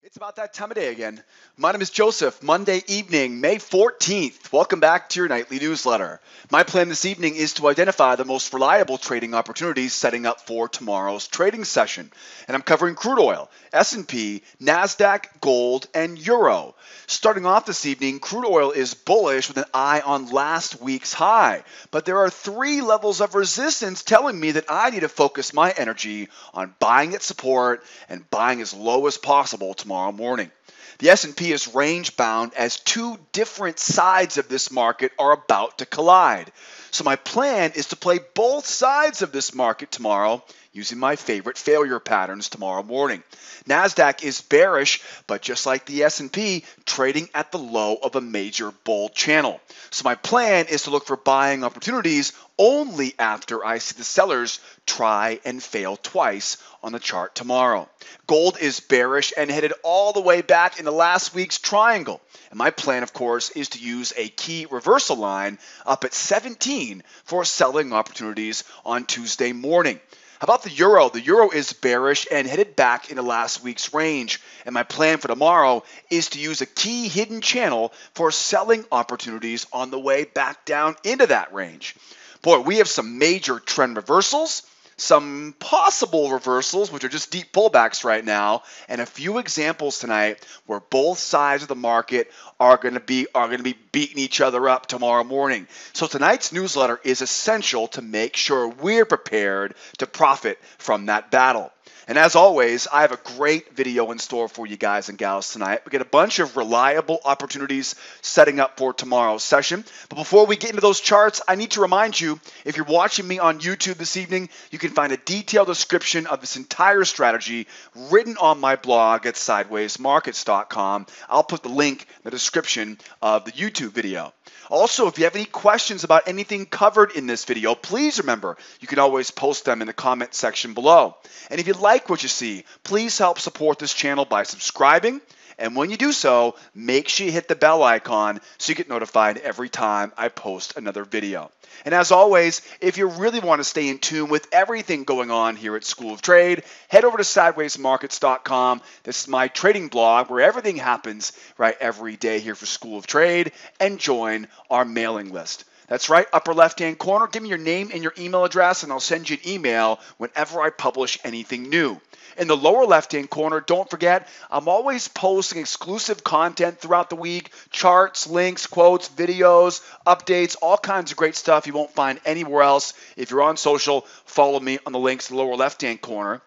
It's about that time of day again. My name is Joseph. Monday evening, May 14th. Welcome back to your nightly newsletter. My plan this evening is to identify the most reliable trading opportunities setting up for tomorrow's trading session. And I'm covering crude oil, S&P, Nasdaq, gold, and euro. Starting off this evening, crude oil is bullish with an eye on last week's high. But there are three levels of resistance telling me that I need to focus my energy on buying at support and buying as low as possible tomorrow morning. The S&P is range bound as two different sides of this market are about to collide. So my plan is to play both sides of this market tomorrow using my favorite failure patterns tomorrow morning. Nasdaq is bearish, but just like the S&P, trading at the low of a major bull channel. So my plan is to look for buying opportunities only after I see the sellers try and fail twice on the chart tomorrow. Gold is bearish and headed all the way back into last week's triangle. And my plan, of course, is to use a key reversal line up at 17 for selling opportunities on Tuesday morning. How about the euro? The euro is bearish and headed back into last week's range. And my plan for tomorrow is to use a key hidden channel for selling opportunities on the way back down into that range. Boy, we have some major trend reversals, some possible reversals, which are just deep pullbacks right now, and a few examples tonight where both sides of the market are going to be beating each other up tomorrow morning. So tonight's newsletter is essential to make sure we're prepared to profit from that battle. And as always, I have a great video in store for you guys and gals tonight. We get a bunch of reliable opportunities setting up for tomorrow's session. But before we get into those charts, I need to remind you, if you're watching me on YouTube this evening, you can find a detailed description of this entire strategy written on my blog at sidewaysmarkets.com. I'll put the link in the description of the YouTube video. Also, if you have any questions about anything covered in this video, please remember you can always post them in the comment section below. And if you like what you see, please help support this channel by subscribing. And when you do so, make sure you hit the bell icon so you get notified every time I post another video. And as always, if you really want to stay in tune with everything going on here at School of Trade, head over to sidewaysmarkets.com. This is my trading blog where everything happens right every day here for School of Trade, and join our mailing list. That's right, upper left-hand corner, give me your name and your email address, and I'll send you an email whenever I publish anything new. In the lower left-hand corner, don't forget, I'm always posting exclusive content throughout the week, charts, links, quotes, videos, updates, all kinds of great stuff you won't find anywhere else. If you're on social, follow me on the links in the lower left-hand corner.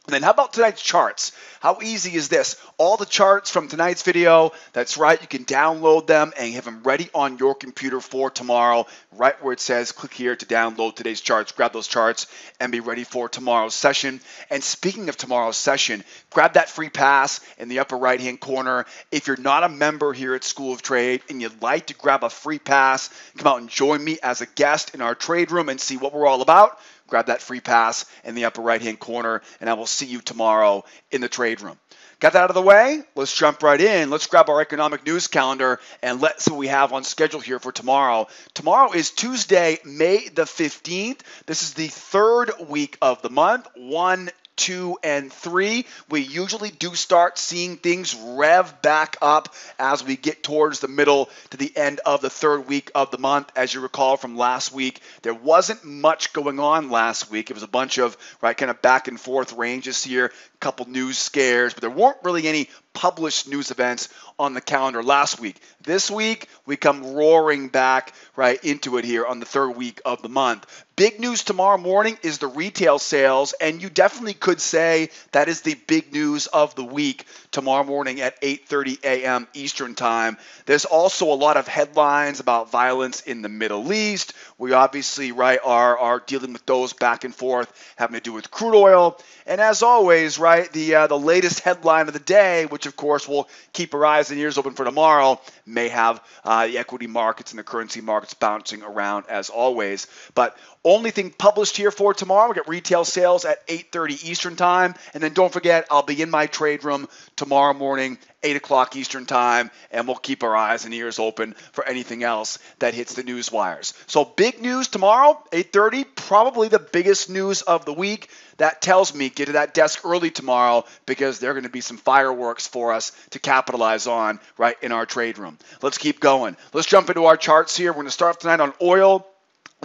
And then how about tonight's charts? How easy is this? All the charts from tonight's video, that's right, you can download them and have them ready on your computer for tomorrow, right where it says click here to download today's charts. Grab those charts and be ready for tomorrow's session. And speaking of tomorrow's session, grab that free pass in the upper right-hand corner. If you're not a member here at School of Trade and you'd like to grab a free pass, come out and join me as a guest in our trade room and see what we're all about. Grab that free pass in the upper right-hand corner, and I will see you tomorrow in the trade room. Got that out of the way? Let's jump right in. Let's grab our economic news calendar and let's see what we have on schedule here for tomorrow. Tomorrow is Tuesday, May the 15th. This is the third week of the month. 1, 2, and 3. We usually do start seeing things rev back up as we get towards the middle to the end of the third week of the month. As you recall from last week, there wasn't much going on last week. It was a bunch of kind of back and forth ranges here, a couple news scares, but there weren't really any published news events on the calendar last week. This week, we come roaring back right into it here on the third week of the month. Big news tomorrow morning is the retail sales, and you definitely could say that is the big news of the week tomorrow morning at 8:30 a.m. Eastern Time. There's also a lot of headlines about violence in the Middle East. We obviously are dealing with those back and forth having to do with crude oil. And as always, the latest headline of the day, which of course we'll keep our eyes and ears open for tomorrow, may have the equity markets and the currency markets bouncing around as always. But only thing published here for tomorrow, we got retail sales at 8:30 Eastern Time. And then don't forget, I'll be in my trade room tomorrow morning 8 o'clock Eastern time, and we'll keep our eyes and ears open for anything else that hits the news wires. So big news tomorrow, 8:30, probably the biggest news of the week. That tells me get to that desk early tomorrow because there are going to be some fireworks for us to capitalize on right in our trade room. Let's keep going. Let's jump into our charts here. We're going to start off tonight on oil.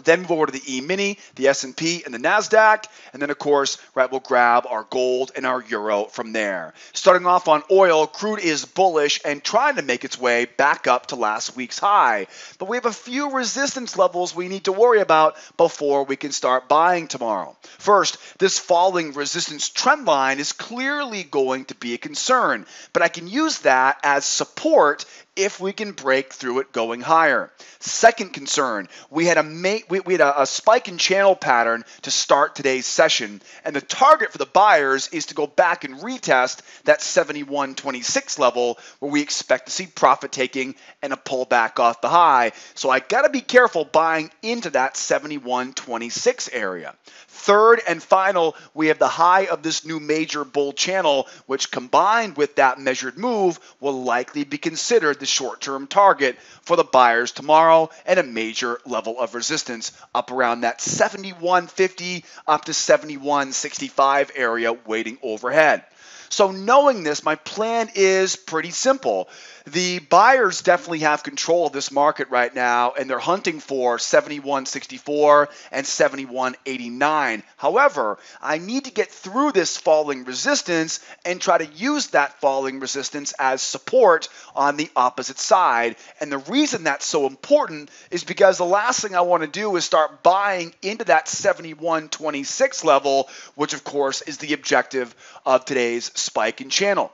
Then move over to the Emini, the S&P, and the Nasdaq. And then, of course, right, we'll grab our gold and our euro from there. Starting off on oil, crude is bullish and trying to make its way back up to last week's high. But we have a few resistance levels we need to worry about before we can start buying tomorrow. First, this falling resistance trend line is clearly going to be a concern, but I can use that as support if we can break through it going higher. Second concern, we had a spike in channel pattern to start today's session, and the target for the buyers is to go back and retest that 71.26 level where we expect to see profit taking and a pullback off the high. So I got to be careful buying into that 71.26 area. Third and final, we have the high of this new major bull channel, which combined with that measured move will likely be considered the short-term target for the buyers tomorrow and a major level of resistance up around that 71.50 up to 71.65 area waiting overhead. So knowing this, my plan is pretty simple. The buyers definitely have control of this market right now, and they're hunting for 71.64 and 71.89. However, I need to get through this falling resistance and try to use that falling resistance as support on the opposite side. And the reason that's so important is because the last thing I want to do is start buying into that 71.26 level, which of course is the objective of today's spike in channel.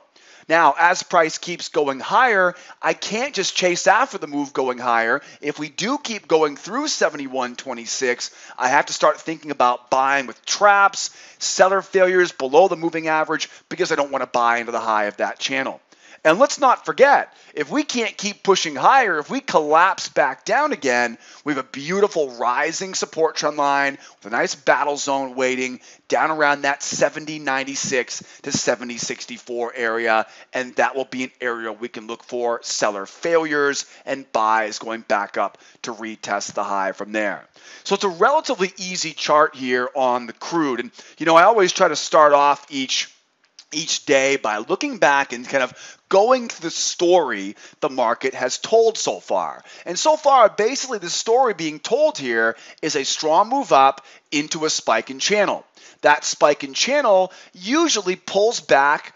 Now, as price keeps going higher, I can't just chase after the move going higher. If we do keep going through 71.26, I have to start thinking about buying with traps, seller failures below the moving average, because I don't want to buy into the high of that channel. And let's not forget, if we can't keep pushing higher, if we collapse back down again, we have a beautiful rising support trend line with a nice battle zone waiting down around that 70.96 to 70.64 area, and that will be an area we can look for seller failures and buys going back up to retest the high from there. So it's a relatively easy chart here on the crude, and I always try to start off each day by looking back and kind of going through the story the market has told so far. And so far, basically the story being told here is a strong move up into a spike in channel. That spike in channel usually pulls back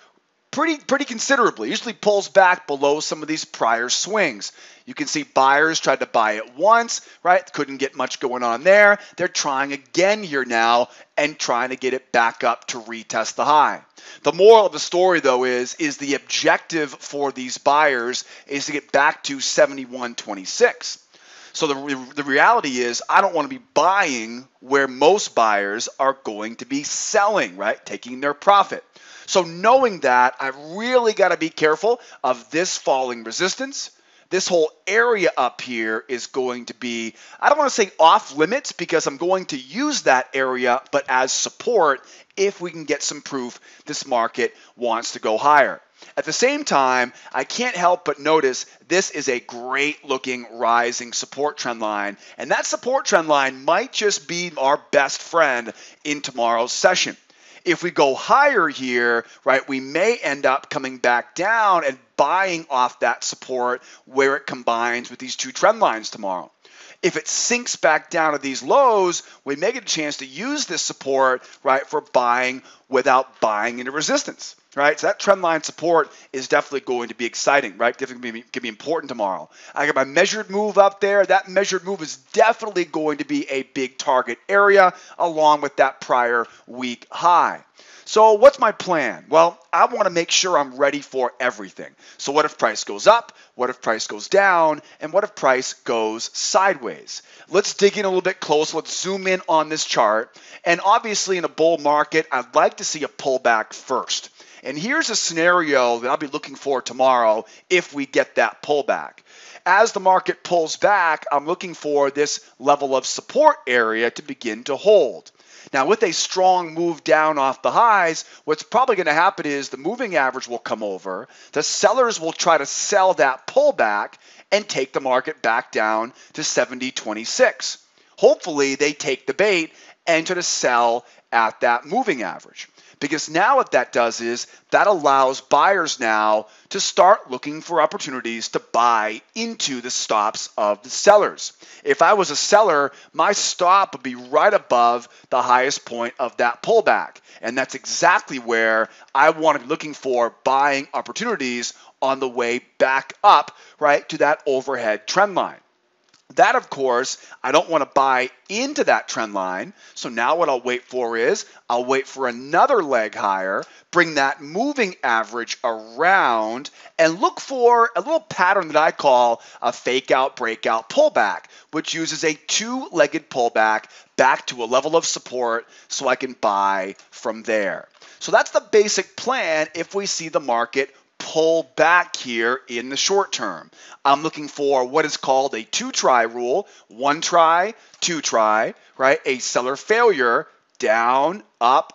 pretty considerably, usually pulls back below some of these prior swings. You can see buyers tried to buy it once, right? Couldn't get much going on there. They're trying again here now and trying to get it back up to retest the high. The moral of the story, though, is the objective for these buyers is to get back to 71.26. So the reality is I don't want to be buying where most buyers are going to be selling, right? Taking their profit. So knowing that, I've really got to be careful of this falling resistance. This whole area up here is going to be, I don't want to say off limits because I'm going to use that area, but as support if we can get some proof this market wants to go higher. At the same time, I can't help but notice this is a great looking rising support trend line, and that support trend line might just be our best friend in tomorrow's session. If we go higher here, right, we may end up coming back down and buying off that support where it combines with these two trend lines tomorrow. If it sinks back down to these lows, we may get a chance to use this support, right, for buying without buying into resistance, right? So that trend line support is definitely going to be exciting, right? Definitely going to be important tomorrow. I got my measured move up there. That measured move is definitely going to be a big target area along with that prior week high. So what's my plan? Well, I want to make sure I'm ready for everything. So what if price goes up? What if price goes down? And what if price goes sideways? Let's dig in a little bit closer. Let's zoom in on this chart. And obviously in a bull market, I'd like to see a pullback first. And here's a scenario that I'll be looking for tomorrow if we get that pullback. As the market pulls back, I'm looking for this level of support area to begin to hold. Now, with a strong move down off the highs, what's probably going to happen is the moving average will come over. The sellers will try to sell that pullback and take the market back down to 70.26. Hopefully, they take the bait and try to sell at that moving average. Because now what that does is that allows buyers now to start looking for opportunities to buy into the stops of the sellers. If I was a seller, my stop would be right above the highest point of that pullback. And that's exactly where I want to be looking for buying opportunities on the way back up, right, to that overhead trend line. That, of course, I don't want to buy into that trend line. So now what I'll wait for is I'll wait for another leg higher, bring that moving average around, and look for a little pattern that I call a fake out, breakout, pullback, which uses a two-legged pullback back to a level of support so I can buy from there. So that's the basic plan if we see the market pull back here in the short term. I'm looking for what is called a two-try rule, one try, two try, right? A seller failure, down, up,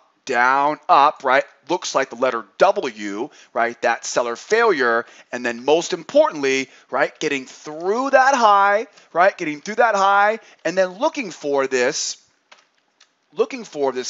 right? Looks like the letter W, right? That seller failure. And then most importantly, right? Getting through that high, right? Getting through that high and then looking for this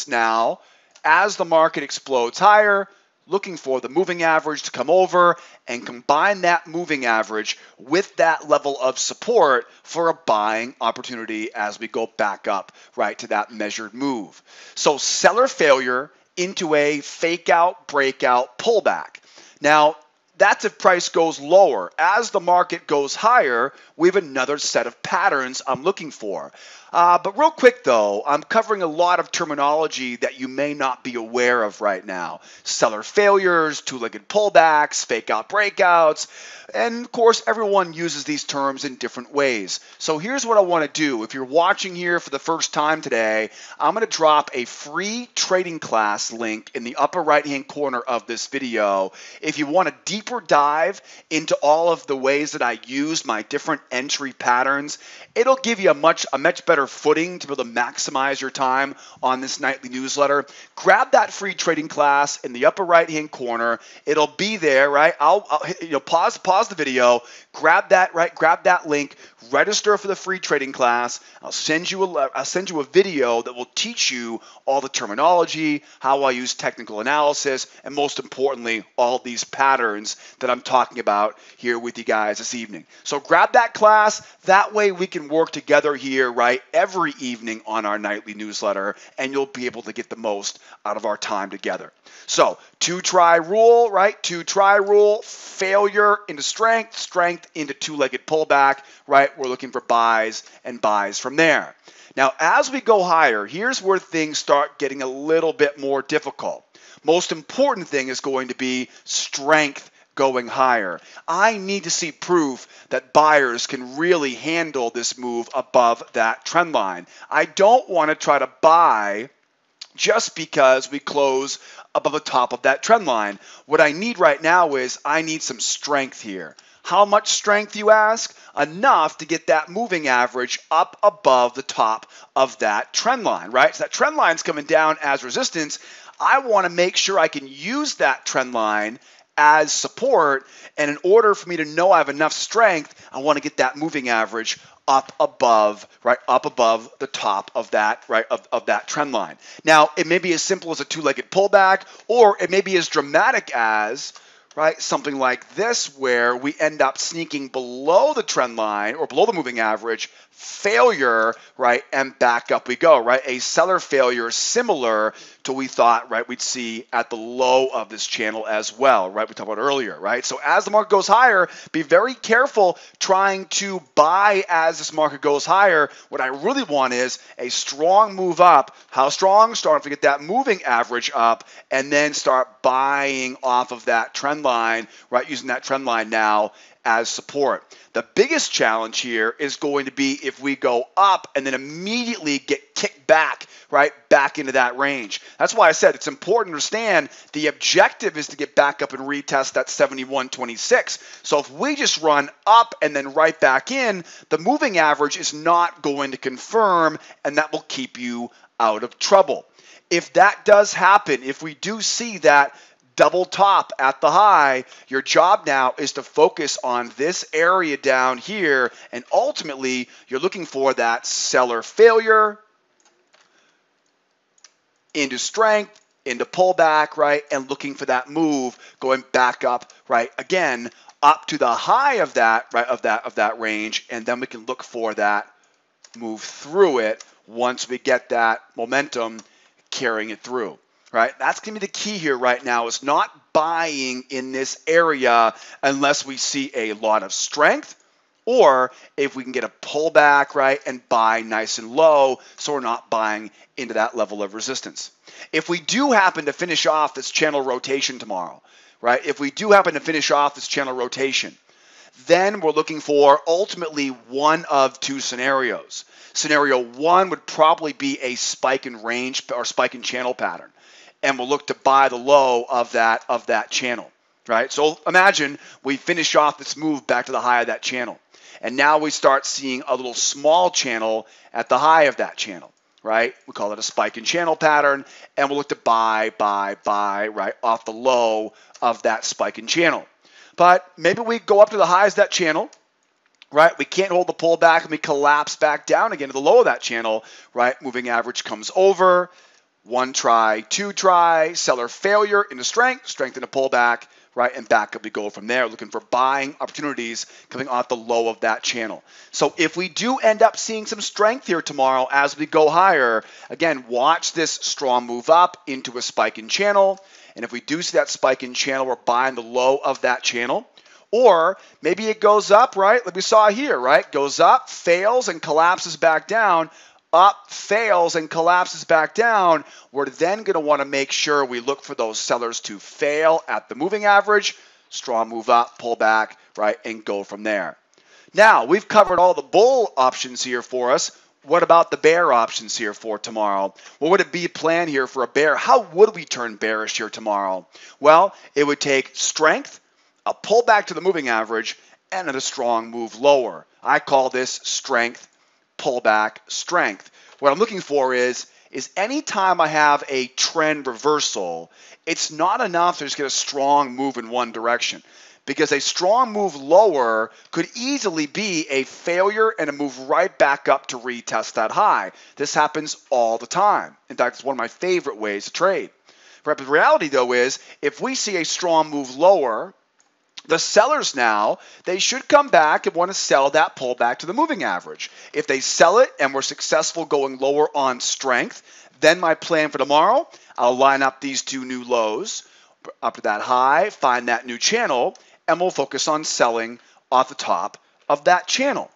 now as the market explodes higher, looking for the moving average to come over and combine that moving average with that level of support for a buying opportunity as we go back up, right, to that measured move. So seller failure into a fake out, breakout, pullback. Now, that's if price goes lower. As the market goes higher, we have another set of patterns I'm looking for. But real quick though, I'm covering a lot of terminology that you may not be aware of right now. Seller failures, two-legged pullbacks, fake out breakouts, and of course everyone uses these terms in different ways. So here's what I want to do. If you're watching here for the first time today, I'm going to drop a free trading class link in the upper right-hand corner of this video. If you want a deeper dive into all of the ways that I use my different entry patterns, it'll give you a much better footing to be able to maximize your time on this nightly newsletter. Grab that free trading class in the upper right-hand corner. It'll be there, right? I'll pause the video, grab that link, register for the free trading class. I'll send you a video that will teach you all the terminology, how I use technical analysis, and most importantly, all these patterns that I'm talking about here with you guys this evening. So grab that class. That way we can work together here, right, every evening on our nightly newsletter, and you'll be able to get the most out of our time together. So two-try rule, right? Two-try rule, failure into strength, strength into two-legged pullback, right? We're looking for buys and buys from there. Now, as we go higher, here's where things start getting a little bit more difficult. Most important thing is going to be strength going higher. I need to see proof that buyers can really handle this move above that trend line. I don't want to try to buy just because we close above the top of that trend line. What I need right now is I need some strength here. How much strength, you ask? Enough to get that moving average up above the top of that trend line, right? So that trend line's coming down as resistance. I want to make sure I can use that trend line as support, and in order for me to know I have enough strength, I want to get that moving average up above, right, up above the top of that, right, of that trend line. Now, it may be as simple as a two-legged pullback, or it may be as dramatic as, right, something like this, where we end up sneaking below the trend line or below the moving average, failure, right, and back up we go, right? A seller failure similar to we thought, right, we'd see at the low of this channel as well, right? We talked about earlier, right? So as the market goes higher, be very careful trying to buy as this market goes higher. What I really want is a strong move up. How strong? Start to get that moving average up and then start buying off of that trend line, right? Using that trend line now as support. The biggest challenge here is going to be if we go up and then immediately get kicked back, right, back into that range. That's why I said it's important to understand the objective is to get back up and retest that 71.26. So if we just run up and then right back in, the moving average is not going to confirm, and that will keep you out of trouble. If that does happen, if we do see that double top at the high, your job now is to focus on this area down here, and ultimately you're looking for that seller failure into strength, into pullback, right, and looking for that move going back up, right, again up to the high of that, right, of that range, and then we can look for that move through it once we get that momentum carrying it through. Right, that's going to be the key here right now, is not buying in this area unless we see a lot of strength, or if we can get a pullback, right, and buy nice and low, so we're not buying into that level of resistance. If we do happen to finish off this channel rotation tomorrow, right, if we do happen to finish off this channel rotation, then we're looking for ultimately one of two scenarios. Scenario one would probably be a spike in range or spike in channel pattern, and we'll look to buy the low of that channel, right? So imagine we finish off this move back to the high of that channel, and now we start seeing a little small channel at the high of that channel, right? We call it a spike in channel pattern, and we'll look to buy, right, off the low of that spike in channel. But maybe we go up to the highs of that channel, right? We can't hold the pullback, and we collapse back down again to the low of that channel, right? Moving average comes over. One try, two try, seller failure into strength into pullback, right? And back up we go from there, looking for buying opportunities coming off the low of that channel. So if we do end up seeing some strength here tomorrow as we go higher, again, watch this strong move up into a spike in channel. And if we do see that spike in channel, we're buying the low of that channel. Or maybe it goes up, right? Like we saw here, right? Goes up, fails, and collapses back down. Up, fails, and collapses back down. We're then going to want to make sure we look for those sellers to fail at the moving average, strong move up, pull back, right, and go from there. Now, we've covered all the bull options here for us. What about the bear options here for tomorrow? What would it be planned here for a bear? How would we turn bearish here tomorrow? Well, it would take strength, a pullback to the moving average, and a strong move lower. I call this strength, pullback, strength. What I'm looking for is anytime I have a trend reversal, it's not enough to just get a strong move in one direction, because a strong move lower could easily be a failure and a move right back up to retest that high. This happens all the time. In fact, it's one of my favorite ways to trade. But the reality, though, is if we see a strong move lower, the sellers now, they should come back and want to sell that pullback to the moving average. If they sell it and we're successful going lower on strength, then my plan for tomorrow, I'll line up these two new lows up to that high, find that new channel, and we'll focus on selling off the top of that channel.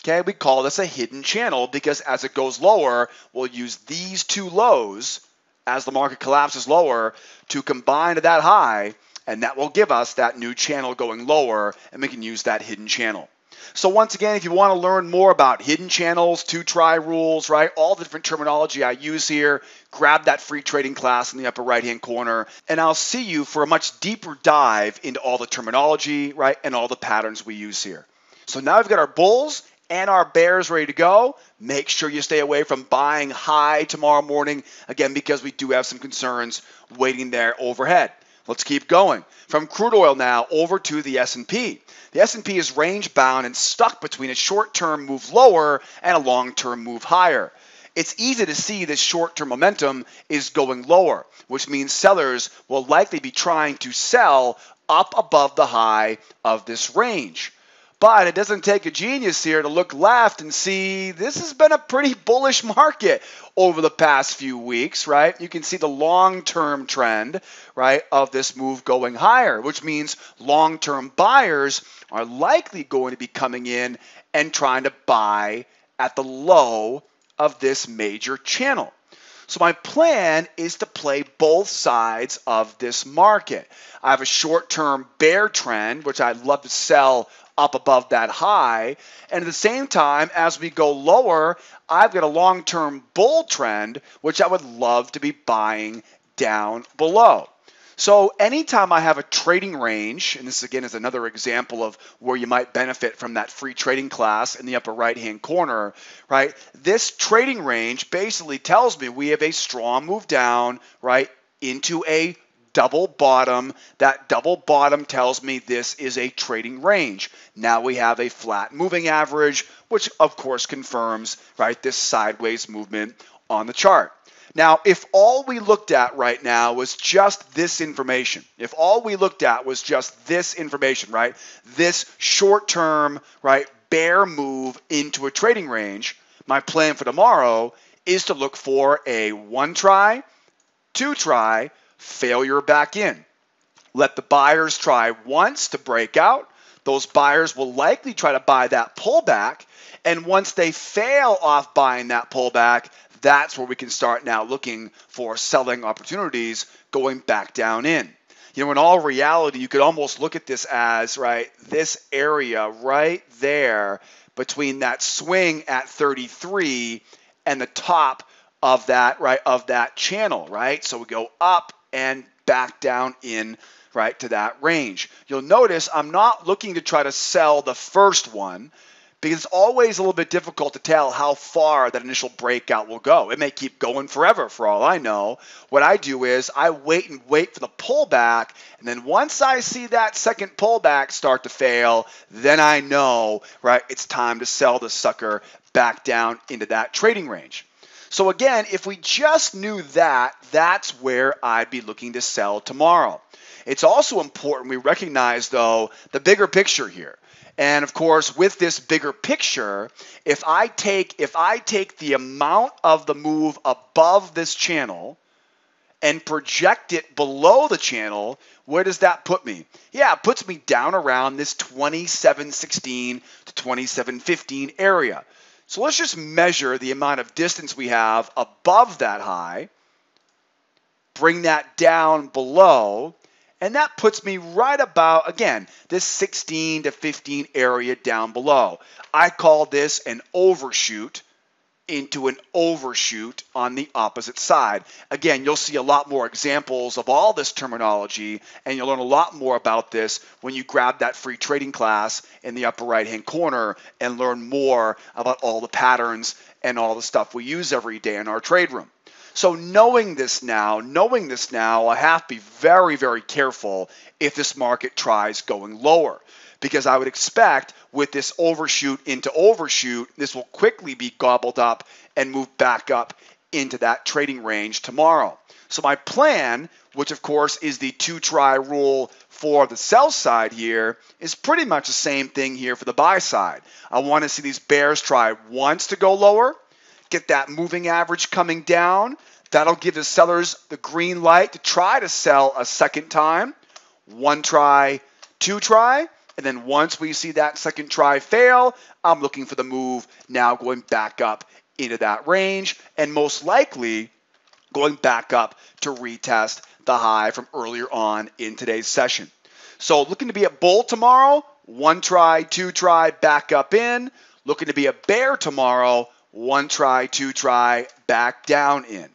Okay, we call this a hidden channel because as it goes lower, we'll use these two lows as the market collapses lower to combine to that high, and that will give us that new channel going lower, and we can use that hidden channel. So once again, if you want to learn more about hidden channels, two-try rules, right, all the different terminology I use here, grab that free trading class in the upper right-hand corner, and I'll see you for a much deeper dive into all the terminology, right, and all the patterns we use here. So now we've got our bulls and our bears ready to go. Make sure you stay away from buying high tomorrow morning, again, because we do have some concerns waiting there overhead. Let's keep going. From crude oil now over to the S&P. The S&P is range bound and stuck between a short-term move lower and a long-term move higher. It's easy to see this short-term momentum is going lower, which means sellers will likely be trying to sell up above the high of this range. But it doesn't take a genius here to look left and see this has been a pretty bullish market over the past few weeks, right? You can see the long-term trend, right, of this move going higher, which means long-term buyers are likely going to be coming in and trying to buy at the low of this major channel. So my plan is to play both sides of this market. I have a short-term bear trend, which I'd love to sell up above that high, and at the same time, as we go lower, I've got a long-term bull trend, which I would love to be buying down below. So anytime I have a trading range, and this again is another example of where you might benefit from that free trading class in the upper right-hand corner, right? This trading range basically tells me we have a strong move down, right, into a double bottom. That double bottom tells me this is a trading range. Now we have a flat moving average, which of course confirms, right, this sideways movement on the chart. Now, if all we looked at right now was just this information, if all we looked at was just this information, right, this short-term, right, bear move into a trading range, my plan for tomorrow is to look for a 1 try, 2 try, failure back in. Let the buyers try once to break out. Those buyers will likely try to buy that pullback, and once they fail off buying that pullback, that's where we can start now looking for selling opportunities going back down in. You know, in all reality, you could almost look at this as, right, this area right there between that swing at 33 and the top of that, right, of that channel, right? So we go up and back down in, right, to that range. You'll notice I'm not looking to try to sell the first one, because it's always a little bit difficult to tell how far that initial breakout will go. It may keep going forever for all I know. What I do is I wait for the pullback, and then once I see that second pullback start to fail, then I know, right, it's time to sell the sucker back down into that trading range. So again, if we just knew that, that's where I'd be looking to sell tomorrow. It's also important we recognize, though, the bigger picture here. And of course, with this bigger picture, if I take the amount of the move above this channel and project it below the channel, where does that put me? Yeah, it puts me down around this 2716 to 2715 area. So let's just measure the amount of distance we have above that high, bring that down below, and that puts me right about, again, this 16 to 15 area down below. I call this an overshoot into an overshoot on the opposite side. Again, you'll see a lot more examples of all this terminology, and you'll learn a lot more about this when you grab that free trading class in the upper right-hand corner and learn more about all the patterns and all the stuff we use every day in our trade room. So knowing this now, I have to be very, very careful if this market tries going lower, because I would expect with this overshoot into overshoot, this will quickly be gobbled up and move back up into that trading range tomorrow. So my plan, which of course is the 2-try rule for the sell side here, is pretty much the same thing here for the buy side. I want to see these bears try once to go lower, get that moving average coming down. That'll give the sellers the green light to try to sell a second time. 1 try, 2 try, and then once we see that second try fail, I'm looking for the move now going back up into that range, and most likely going back up to retest the high from earlier on in today's session. So looking to be a bull tomorrow, 1 try, 2 try, back up in. Looking to be a bear tomorrow, 1 try, 2 try, back down in.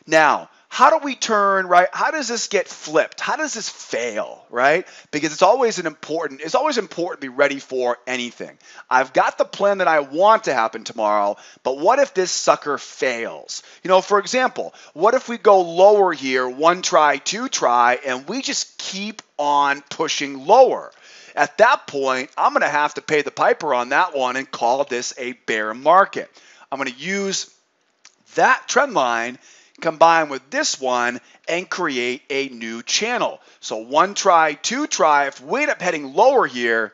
Now, how do we turn, right? How does this get flipped? How does this fail, right? Because it's always important to be ready for anything. I've got the plan that I want to happen tomorrow, but what if this sucker fails? You know, for example, what if we go lower here, 1 try, 2 try, and we just keep on pushing lower? At that point, I'm going to have to pay the piper on that one and call this a bear market. I'm going to use that trend line combine with this one and create a new channel. So 1 try, 2 try, if we end up heading lower here,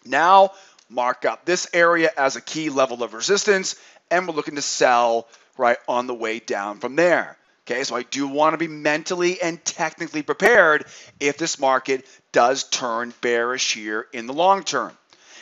now mark up this area as a key level of resistance, and we're looking to sell right on the way down from there. Okay, so I do want to be mentally and technically prepared if this market does turn bearish here in the long term.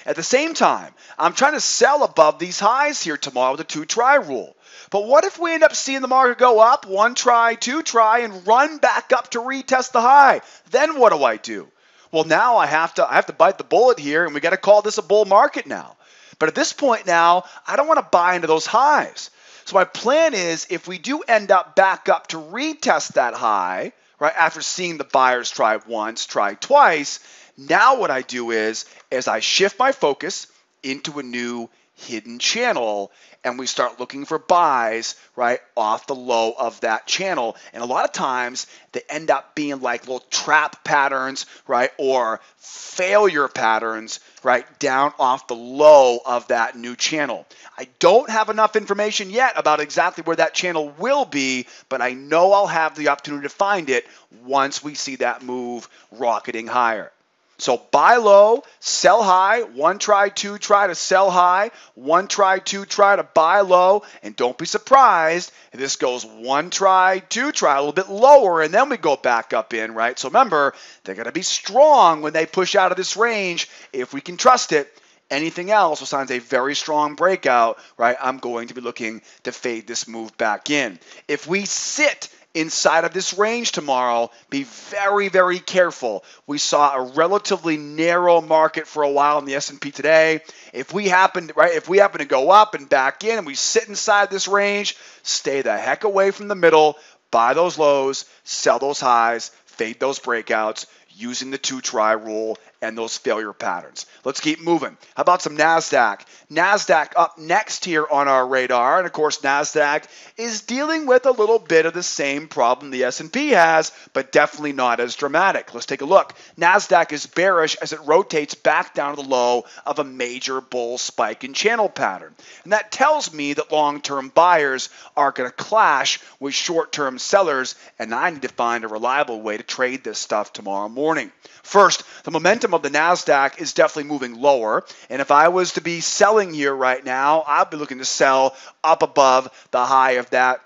At the same time, I'm trying to sell above these highs here tomorrow with the 2-try rule. But what if we end up seeing the market go up, 1 try, 2 try, and run back up to retest the high? Then what do? Well, now I have to bite the bullet here, and we got to call this a bull market now. But at this point now, I don't want to buy into those highs. So my plan is, if we do end up back up to retest that high, right? After seeing the buyers try once, try twice, now what I do is I shift my focus into a new hidden channel, and we start looking for buys, right, off the low of that channel. And a lot of times they end up being like little trap patterns, right, or failure patterns, right, down off the low of that new channel. I don't have enough information yet about exactly where that channel will be, but I know I'll have the opportunity to find it once we see that move rocketing higher. So buy low, sell high, one try, two try to sell high, one try, two try to buy low, and don't be surprised if this goes one try, two try, a little bit lower, and then we go back up in, right? So remember, they're going to be strong when they push out of this range if we can trust it. Anything else will signs a very strong breakout, right? I'm going to be looking to fade this move back in. If we sit inside of this range tomorrow, be very, very careful. We saw a relatively narrow market for a while in the S&P today. If we happen to go up and back in and we sit inside this range, stay the heck away from the middle, buy those lows, sell those highs, fade those breakouts using the two-try rule and those failure patterns. Let's keep moving. How about some Nasdaq? Nasdaq up next here on our radar, and of course Nasdaq is dealing with a little bit of the same problem the S&P has, but definitely not as dramatic. Let's take a look. Nasdaq is bearish as it rotates back down to the low of a major bull spike and channel pattern. And that tells me that long-term buyers are going to clash with short-term sellers, and I need to find a reliable way to trade this stuff tomorrow morning. First, the momentum of the Nasdaq is definitely moving lower, and if I was to be selling here right now, I'd be looking to sell up above the high of that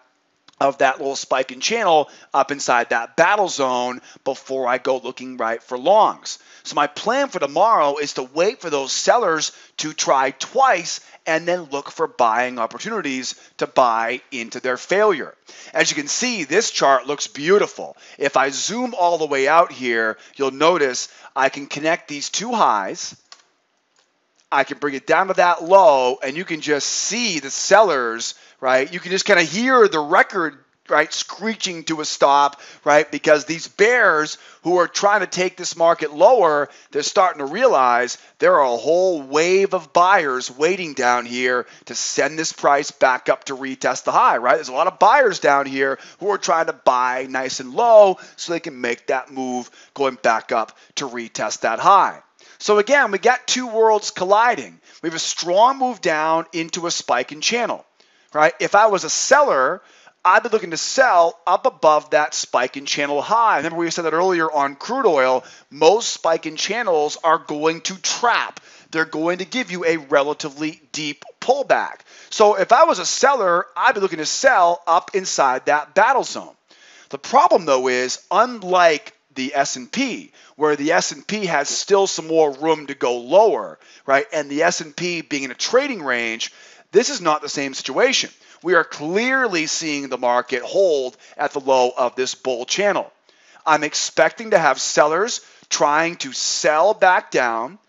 little spike in channel up inside that battle zone before I go looking right for longs. So my plan for tomorrow is to wait for those sellers to try twice and then look for buying opportunities to buy into their failure. As you can see, this chart looks beautiful. If I zoom all the way out here, you'll notice I can connect these two highs. I can bring it down to that low, and you can just see the sellers, right? You can just kind of hear the record, right, screeching to a stop, right? Because these bears who are trying to take this market lower, they're starting to realize there are a whole wave of buyers waiting down here to send this price back up to retest the high, right? There's a lot of buyers down here who are trying to buy nice and low so they can make that move going back up to retest that high. So again, we got two worlds colliding. We have a strong move down into a spike in channel, right? If I was a seller, I'd be looking to sell up above that spike in channel high. Remember we said that earlier on crude oil, most spike in channels are going to trap. They're going to give you a relatively deep pullback. So if I was a seller, I'd be looking to sell up inside that battle zone. The problem though is, unlike the S&P, where the S&P has still some more room to go lower, right? And the S&P being in a trading range, this is not the same situation. We are clearly seeing the market hold at the low of this bull channel. I'm expecting to have sellers trying to sell back down,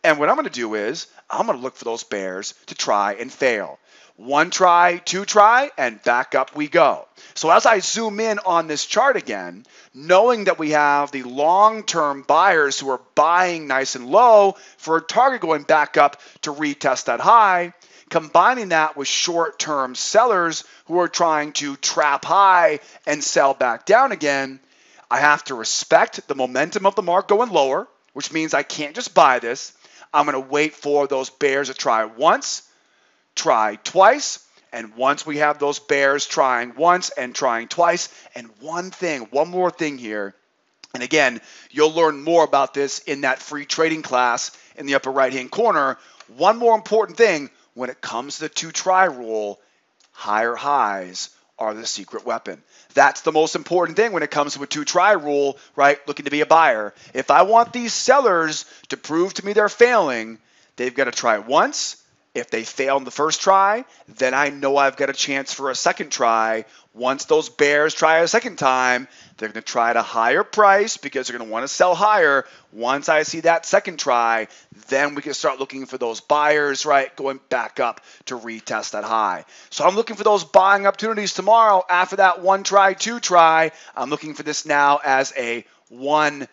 and what I'm going to do is I'm going to look for those bears to try and fail. One try, two try, and back up we go. So as I zoom in on this chart again, knowing that we have the long-term buyers who are buying nice and low for a target going back up to retest that high, combining that with short-term sellers who are trying to trap high and sell back down again, I have to respect the momentum of the market going lower, which means I can't just buy this. I'm going to wait for those bears to try once, try twice, and once we have those bears trying once and trying twice, and one more thing here, and again, you'll learn more about this in that free trading class in the upper right-hand corner. One more important thing, when it comes to the two-try rule, higher highs are the secret weapon. That's the most important thing when it comes to a two-try rule, right? Looking to be a buyer. If I want these sellers to prove to me they're failing, they've got to try once If they fail in the first try, then I know I've got a chance for a second try. Once those bears try a second time, they're going to try at a higher price because they're going to want to sell higher. Once I see that second try, then we can start looking for those buyers, right, going back up to retest that high. So I'm looking for those buying opportunities tomorrow after that one try, two try. I'm looking for this now as a 1-2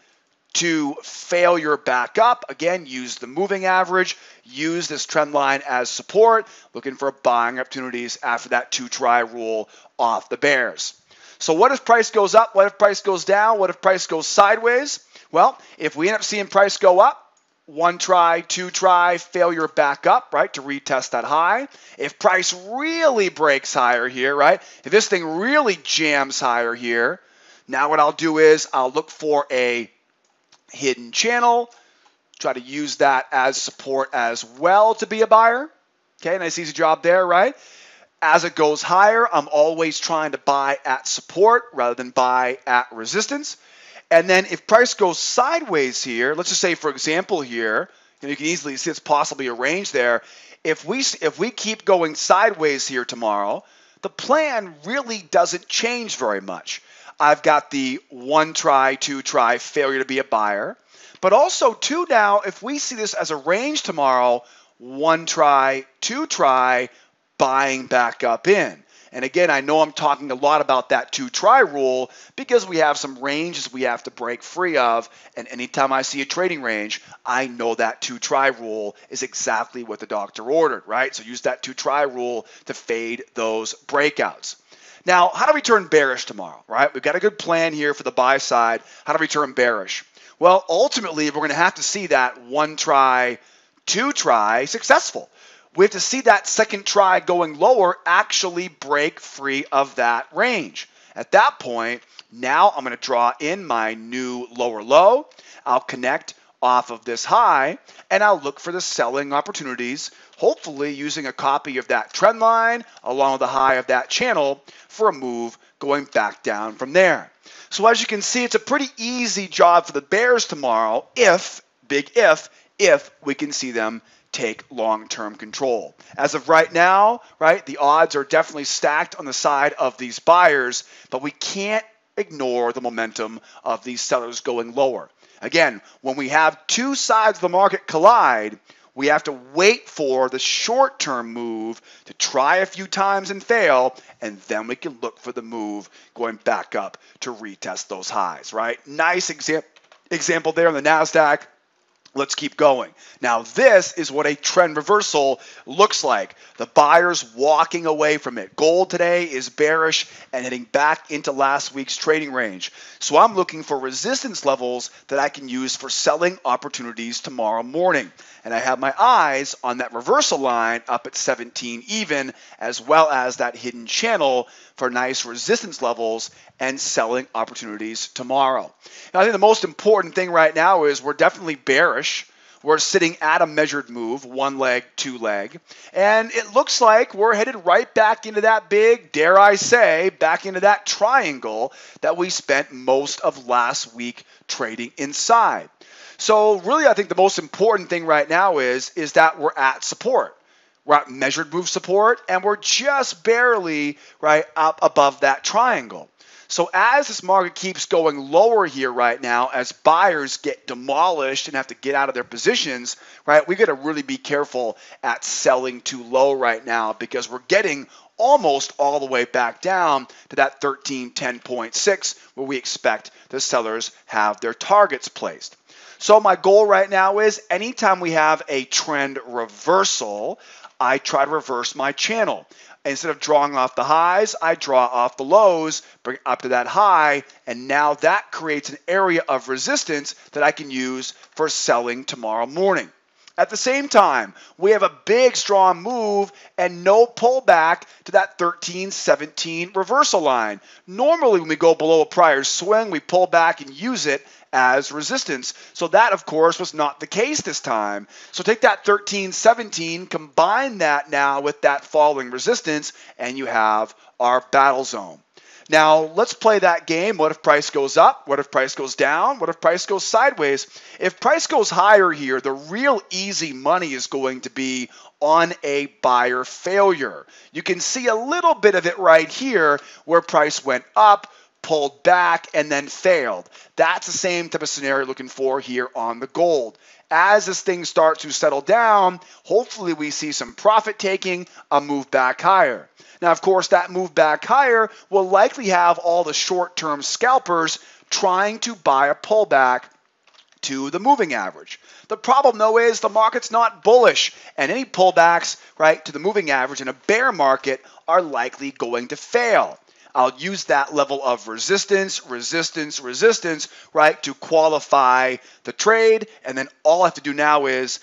failure back up. Again, use the moving average, use this trend line as support, looking for buying opportunities after that 2-try rule off the bears. So what if price goes up? What if price goes down? What if price goes sideways? Well, if we end up seeing price go up, 1 try, 2 try, failure back up, right, to retest that high. If price really breaks higher here, right, if this thing really jams higher here, now what I'll do is I'll look for a hidden channel, try to use that as support as well to be a buyer. Okay, nice easy job there, right? As it goes higher, I'm always trying to buy at support rather than buy at resistance. And then if price goes sideways here, let's just say, for example, here, and you can easily see it's possibly a range there. If we keep going sideways here tomorrow, the plan really doesn't change very much. I've got the 1 try, 2 try failure to be a buyer. But also, too, now, if we see this as a range tomorrow, 1 try, 2 try, buying back up in. And again, I know I'm talking a lot about that 2-try rule because we have some ranges we have to break free of. And anytime I see a trading range, I know that 2-try rule is exactly what the doctor ordered, right? So use that 2-try rule to fade those breakouts. Now, how do we turn bearish tomorrow, right? We've got a good plan here for the buy side. How do we turn bearish? Well, ultimately, we're going to have to see that 1 try, 2 try successful. We have to see that second try going lower actually break free of that range. At that point, now I'm going to draw in my new lower low. I'll connect off of this high, and I'll look for the selling opportunities, hopefully using a copy of that trend line along with the high of that channel for a move going back down from there. So as you can see, it's a pretty easy job for the bears tomorrow if, big if we can see them take long-term control. As of right now, right, the odds are definitely stacked on the side of these buyers, but we can't ignore the momentum of these sellers going lower. Again, when we have two sides of the market collide, we have to wait for the short-term move to try a few times and fail, and then we can look for the move going back up to retest those highs, right? Nice example there on the Nasdaq. Let's keep going. Now, this is what a trend reversal looks like. The buyers walking away from it. Gold today is bearish and heading back into last week's trading range. So I'm looking for resistance levels that I can use for selling opportunities tomorrow morning. And I have my eyes on that reversal line up at 17 even, as well as that hidden channel for nice resistance levels and selling opportunities tomorrow. Now, I think the most important thing right now is we're definitely bearish. We're sitting at a measured move, 1 leg, 2 leg, and it looks like we're headed right back into that big, dare I say, back into that triangle that we spent most of last week trading inside. So really, I think the most important thing right now is that we're at support. We're at measured move support, and we're just barely right up above that triangle. So as this market keeps going lower here right now, as buyers get demolished and have to get out of their positions, right, we got to really be careful at selling too low right now because we're getting almost all the way back down to that 1310.6 where we expect the sellers have their targets placed. So my goal right now is anytime we have a trend reversal, I try to reverse my channel. Instead of drawing off the highs, I draw off the lows, bring it up to that high, and now that creates an area of resistance that I can use for selling tomorrow morning. At the same time, we have a big, strong move and no pullback to that 1317 reversal line. Normally, when we go below a prior swing, we pull back and use it as resistance. So that, of course, was not the case this time. So take that 1317, combine that now with that falling resistance, and you have our battle zone. Now, let's play that game. What if price goes up? What if price goes down? What if price goes sideways? If price goes higher here, the real easy money is going to be on a buyer failure. You can see a little bit of it right here where price went up, pulled back, and then failed. That's the same type of scenario looking for here on the gold. As this thing starts to settle down, hopefully we see some profit taking, a move back higher. Now, of course, that move back higher will likely have all the short-term scalpers trying to buy a pullback to the moving average. The problem, though, is the market's not bullish, and any pullbacks, right, to the moving average in a bear market are likely going to fail. I'll use that level of resistance, right, to qualify the trade, and then all I have to do now is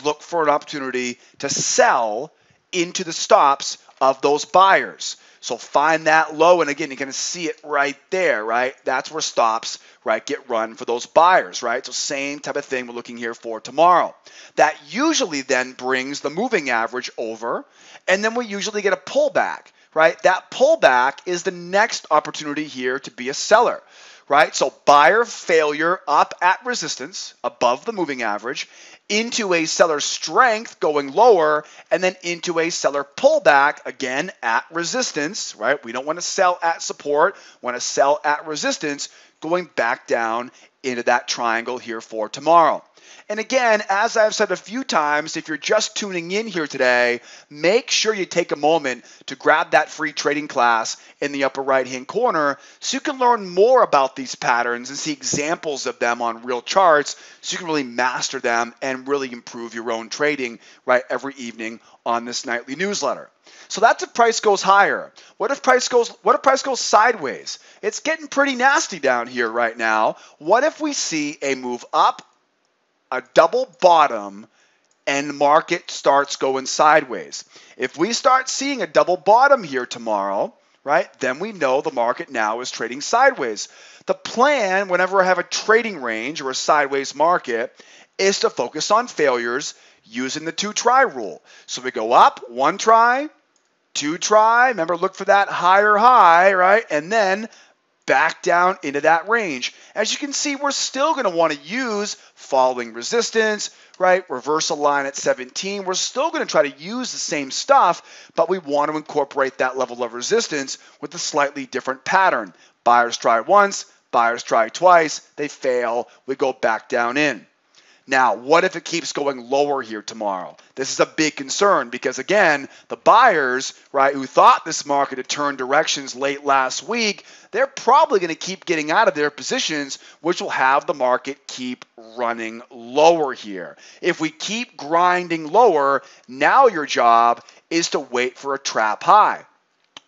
look for an opportunity to sell into the stops of those buyers. So find that low, and again, you're going to see it right there, right? That's where stops, right, get run for those buyers, right? So same type of thing we're looking here for tomorrow. That usually then brings the moving average over, and then we usually get a pullback, right? That pullback is the next opportunity here to be a seller, right? So buyer failure up at resistance above the moving average, into a seller strength going lower, and then into a seller pullback again at resistance, right? We don't want to sell at support, want to sell at resistance, going back down into that triangle here for tomorrow. And again, as I've said a few times, if you're just tuning in here today, make sure you take a moment to grab that free trading class in the upper right-hand corner so you can learn more about these patterns and see examples of them on real charts so you can really master them and really improve your own trading right every evening on this nightly newsletter. So that's if price goes higher. What if price goes sideways? It's getting pretty nasty down here right now. What if we see a move up, a double bottom, and the market starts going sideways? If we start seeing a double bottom here tomorrow, right, then we know the market now is trading sideways. The plan, whenever I have a trading range or a sideways market, is to focus on failures using the 2-try rule. So we go up, 1 try, 2 try, remember, look for that higher high, right, and then back down into that range. As you can see, we're still going to want to use following resistance, right? Reversal line at 17. We're still going to try to use the same stuff, but we want to incorporate that level of resistance with a slightly different pattern. Buyers try once, buyers try twice, they fail, we go back down in. Now, what if it keeps going lower here tomorrow? This is a big concern because, again, the buyers, right, who thought this market had turned directions late last week, they're probably going to keep getting out of their positions, which will have the market keep running lower here. If we keep grinding lower, now your job is to wait for a trap high.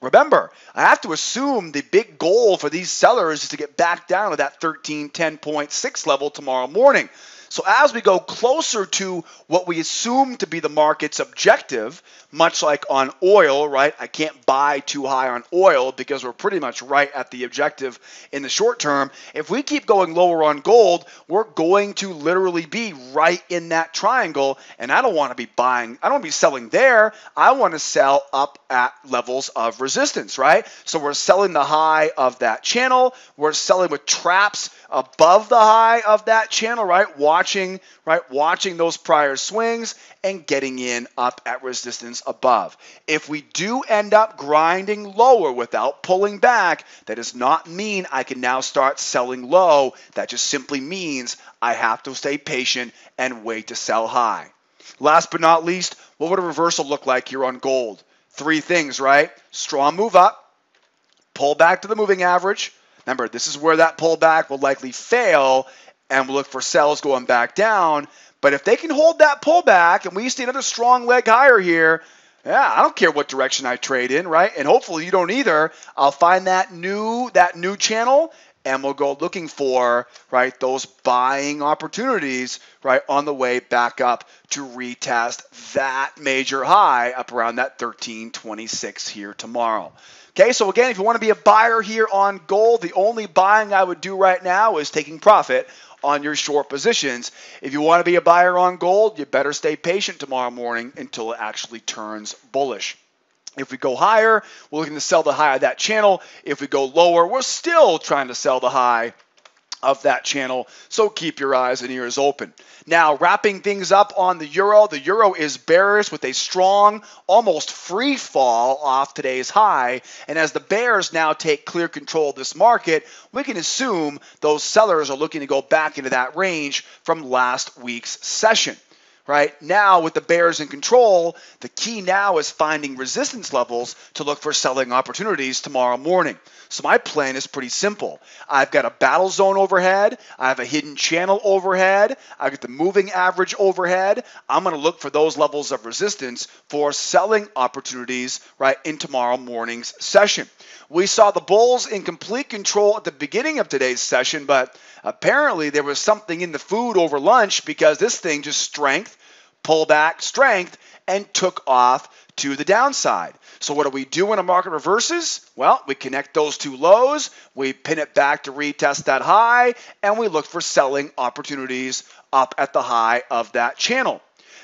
Remember, I have to assume the big goal for these sellers is to get back down to that 1310.6 level tomorrow morning. So as we go closer to what we assume to be the market's objective, much like on oil, right? I can't buy too high on oil because we're pretty much right at the objective in the short term. If we keep going lower on gold, we're going to literally be right in that triangle, and I don't want to be buying, I don't want to be selling there. I want to sell up at levels of resistance, right? So we're selling the high of that channel. We're selling with traps above the high of that channel, right? Watching those prior swings and getting in up at resistance above. If we do end up grinding lower without pulling back, that does not mean I can now start selling low. That just simply means I have to stay patient and wait to sell high. Last but not least, what would a reversal look like here on gold? 3 things, right? Strong move up, pull back to the moving average. Remember, this is where that pullback will likely fail, and we'll look for sells going back down. But if they can hold that pullback and we see another strong leg higher here, yeah, I don't care what direction I trade in, right? And hopefully you don't either. I'll find that new channel, and we'll go looking for, right, those buying opportunities, right, on the way back up to retest that major high up around that 1326 here tomorrow. Okay, so again, if you want to be a buyer here on gold, the only buying I would do right now is taking profit on your short positions. If you want to be a buyer on gold, you better stay patient tomorrow morning until it actually turns bullish. If we go higher, we're looking to sell the high of that channel. If we go lower, we're still trying to sell the high of that channel. So keep your eyes and ears open. Now, wrapping things up on the euro is bearish with a strong, almost free fall off today's high. And as the bears now take clear control of this market, we can assume those sellers are looking to go back into that range from last week's session. Right now, with the bears in control, the key now is finding resistance levels to look for selling opportunities tomorrow morning. So my plan is pretty simple. I've got a battle zone overhead. I have a hidden channel overhead. I've got the moving average overhead. I'm going to look for those levels of resistance for selling opportunities right in tomorrow morning's session. We saw the bulls in complete control at the beginning of today's session, but apparently there was something in the food over lunch because this thing just strength, pullback, strength, and took off to the downside. So what do we do when a market reverses? Well, we connect those two lows, we pin it back to retest that high, and we look for selling opportunities up at the high of that channel.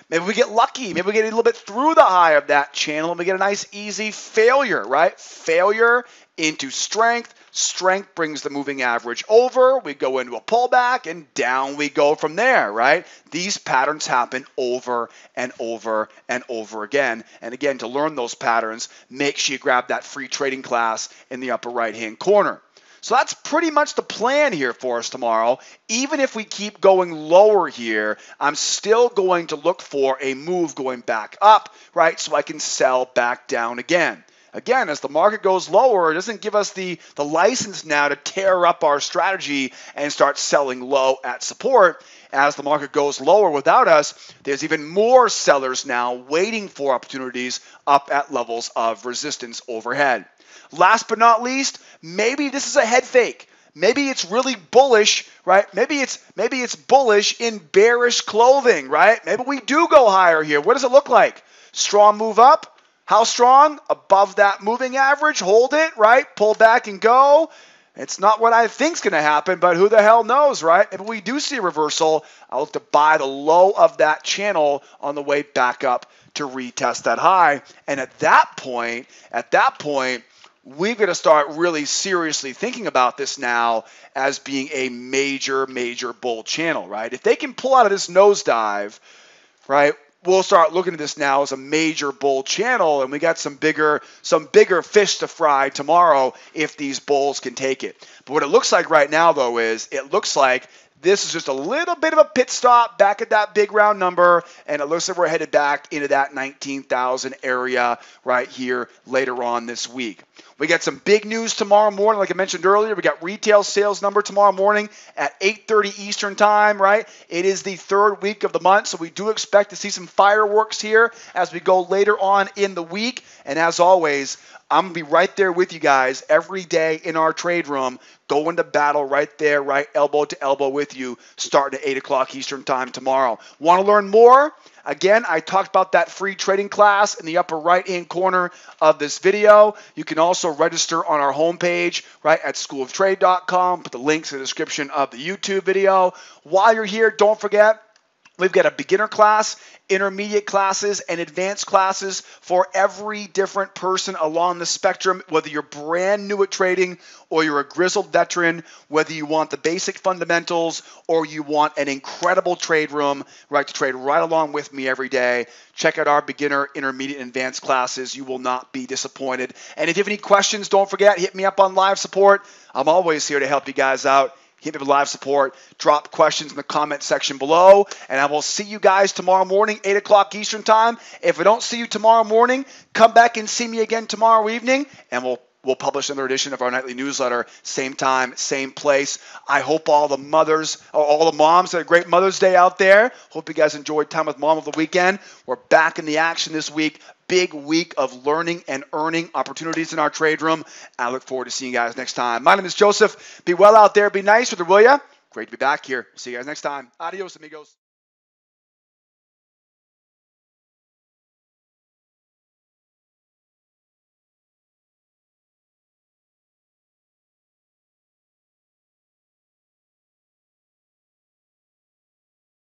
Maybe we get lucky. Maybe we get a little bit through the high of that channel and we get a nice easy failure, right? Failure into strength. Strength brings the moving average over. We go into a pullback and down we go from there, right? These patterns happen over and over and over again. And again, to learn those patterns, make sure you grab that free trading class in the upper right-hand corner. So that's pretty much the plan here for us tomorrow. Even if we keep going lower here, I'm still going to look for a move going back up, right? So I can sell back down again. Again, as the market goes lower, it doesn't give us the license now to tear up our strategy and start selling low at support. As the market goes lower without us, there's even more sellers now waiting for opportunities up at levels of resistance overhead. Last but not least, maybe this is a head fake. Maybe it's really bullish, right? Maybe it's bullish in bearish clothing, right? Maybe we do go higher here. What does it look like? Strong move up. How strong? Above that moving average. Hold it, right? Pull back and go. It's not what I think's going to happen, but who the hell knows, right? If we do see a reversal, I'll look to buy the low of that channel on the way back up to retest that high. And at that point, we've got to start really seriously thinking about this now as being a major bull channel, right? If they can pull out of this nosedive, right, we'll start looking at this now as a major bull channel, and we got some bigger fish to fry tomorrow if these bulls can take it. But what it looks like right now, though, is it looks like this is just a little bit of a pit stop back at that big round number, and it looks like we're headed back into that 19,000 area right here later on this week. We got some big news tomorrow morning, like I mentioned earlier. We got retail sales number tomorrow morning at 8:30 Eastern time, right? It is the third week of the month, so we do expect to see some fireworks here as we go later on in the week. And as always, I'm going to be right there with you guys every day in our trade room, going to battle right there, right elbow to elbow with you, starting at 8 o'clock Eastern time tomorrow. Want to learn more? Again, I talked about that free trading class in the upper right-hand corner of this video. You can also register on our homepage, right, at schooloftrade.com. Put the links in the description of the YouTube video. While you're here, don't forget, we've got a beginner class, intermediate classes, and advanced classes for every different person along the spectrum, whether you're brand new at trading or you're a grizzled veteran, whether you want the basic fundamentals or you want an incredible trade room, right, to trade right along with me every day. Check out our beginner, intermediate, and advanced classes. You will not be disappointed. And if you have any questions, don't forget, hit me up on live support. I'm always here to help you guys out. Hit me with live support. Drop questions in the comment section below. And I will see you guys tomorrow morning, 8 o'clock Eastern time. If I don't see you tomorrow morning, come back and see me again tomorrow evening, and we'll publish another edition of our nightly newsletter, same time, same place. I hope all the mothers, or all the moms had a great Mother's Day out there. Hope you guys enjoyed time with mom over the weekend. We're back in the action this week. Big week of learning and earning opportunities in our trade room. I look forward to seeing you guys next time. My name is Joseph. Be well out there. Be nice with her, will ya? Great to be back here. See you guys next time. Adios, amigos.